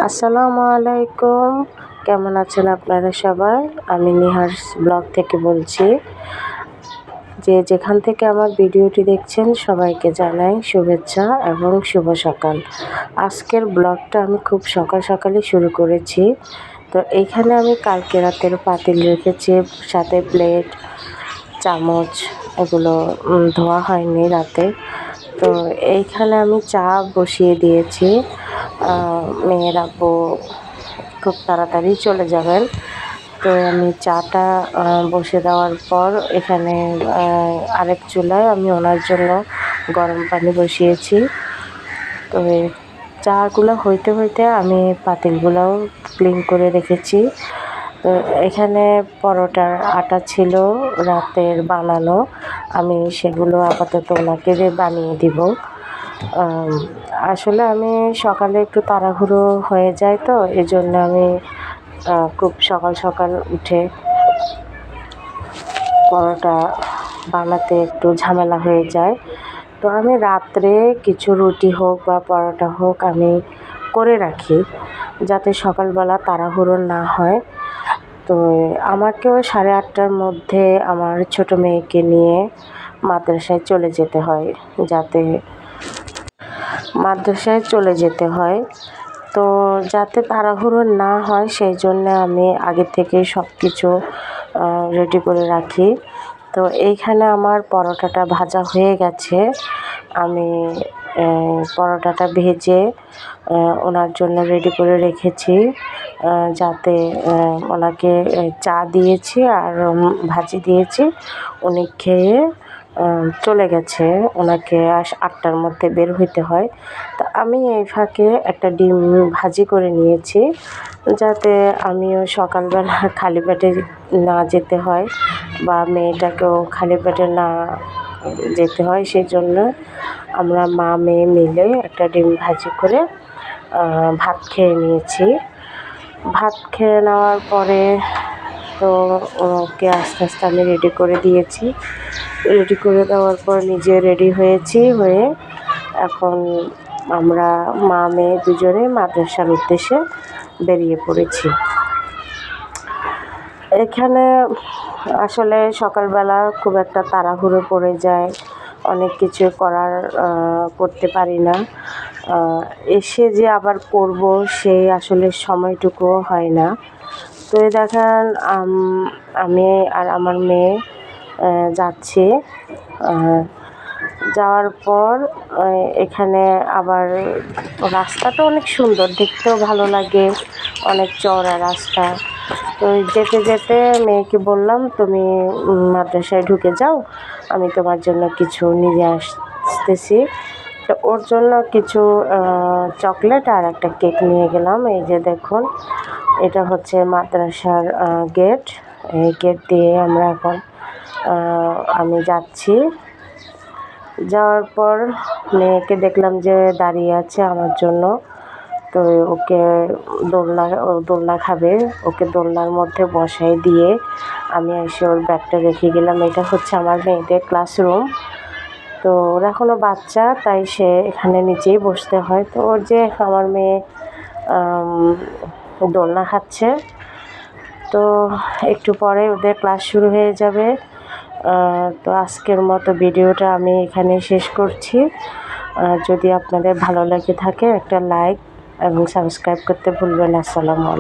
আসসালামু আলাইকুম, কেমন আছেন আপনারা সবাই? আমি নিহার ব্লগ থেকে বলছি। যেখান থেকে আমার ভিডিওটি দেখছেন সবাইকে জানাই শুভেচ্ছা এবং শুভ সকাল। আজকের ব্লগটা আমি খুব সকালই শুরু করেছি। তো এইখানে আমি কালকে রাতের পাতিল রেখেছি, সাথে প্লেট চামচ এগুলো ধোয়া হয়নি রাতে। তো এইখানে আমি চা বসিয়ে দিয়েছি। মেয়ের আব্বু খুব তাড়াতাড়ি চলে যাবেন, তো আমি চাটা বসে দেওয়ার পর এখানে আরেক চুলায় আমি ওনার জন্য গরম পানি বসিয়েছি। তো চাগুলো হইতে আমি পাতিলগুলোও ক্লিন করে রেখেছি। তো এখানে পরোটার আটা ছিল রাতের বানানো, আমি সেগুলো আপাতত ওনাকে বানিয়ে দিব। আসলে আমি সকালে একটু তাড়াহুড়ো হয়ে যায়, তো এই জন্য আমি খুব সকাল উঠে পরোটা বানাতে একটু ঝামেলা হয়ে যায়। তো আমি রাত্রে কিছু রুটি হোক বা পরোটা হোক আমি করে রাখি, যাতে সকালবেলা তাড়াহুড়ো না হয়। তো আমাকেও 8:30টার মধ্যে আমার ছোট মেয়েকে নিয়ে মাদ্রাসায় চলে যেতে হয়, তো যাতে তাড়াহুড়ো না হয় সেই জন্য আমি আগে থেকে সব কিছু রেডি করে রাখি। তো এইখানে আমার পরোটাটা ভাজা হয়ে গেছে। আমি পরোটাটা ভেজে ওনার জন্য রেডি করে রেখেছি, যাতে ওনাকে চা দিয়েছি আর ভাজি দিয়েছি। উনি খেয়ে চলে গেছে, ওনাকে 8টার মধ্যে বের হইতে হয়। তো আমি এই ফাঁকে একটা ডিম ভাজি করে নিয়েছি, যাতে আমিও সকালবেলা খালি পেটে না যেতে হয় বা মেয়েটাকেও খালি পেটে না যেতে হয়। সেই জন্য আমরা মা মেয়ে মিলে একটা ডিম ভাজি করে ভাত খেয়ে নিয়েছি। ভাত খেয়ে নেওয়ার পরে তো ওকে আস্তে আমি রেডি করে দিয়েছি। রেডি করে দেওয়ার পর নিজে রেডি হয়েছি, হয়ে এখন আমরা মা মেয়ে দুজনে মাদ্রাসার উদ্দেশ্যে বেরিয়ে পড়েছি। এখানে আসলে সকালবেলা খুব একটা তাড়াহুড়ো পড়ে যায়, অনেক কিছু করতে পারি না। এসে যে আবার করব সেই আসলে সময়টুকুও হয় না। তো দেখেন আমি আর আমার মেয়ে যাচ্ছি। যাওয়ার পর এখানে আবার রাস্তাটা অনেক সুন্দর, দেখতেও ভালো লাগে, অনেক চওড়া রাস্তা। তো যেতে মেয়েকে বললাম, তুমি মাদ্রাসায় ঢুকে যাও, আমি তোমার জন্য কিছু নিয়ে আসতেছি। তো ওর জন্য কিছু চকলেট আর একটা কেক নিয়ে গেলাম। এই যে দেখুন, এটা হচ্ছে মাদ্রাসার গেট। এই গেট দিয়ে আমরা এখন আমি যাচ্ছি। যাওয়ার পর মেয়েকে দেখলাম যে দাঁড়িয়ে আছে আমার জন্য। তো ওকে দোলনা খাবে, ওকে দোলনার মধ্যে বসাই দিয়ে আমি এসে ওর ব্যাগটা রেখে গেলাম। এটা হচ্ছে আমার মেয়েদের ক্লাসরুম। তো ওরা এখনও বাচ্চা, তাই সে এখানে নিচেই বসতে হয়। তো ওর যে আমার মেয়ে দোলনা খাচ্ছে। তো একটু পরে ওদের ক্লাস শুরু হয়ে যাবে। তো আজকের মতো ভিডিওটা আমি এখানে শেষ করছি। যদি আপনাদের ভালো লেগে থাকে একটা লাইক এবং সাবস্ক্রাইব করতে ভুলবেন না। আসসালামু আলাইকুম।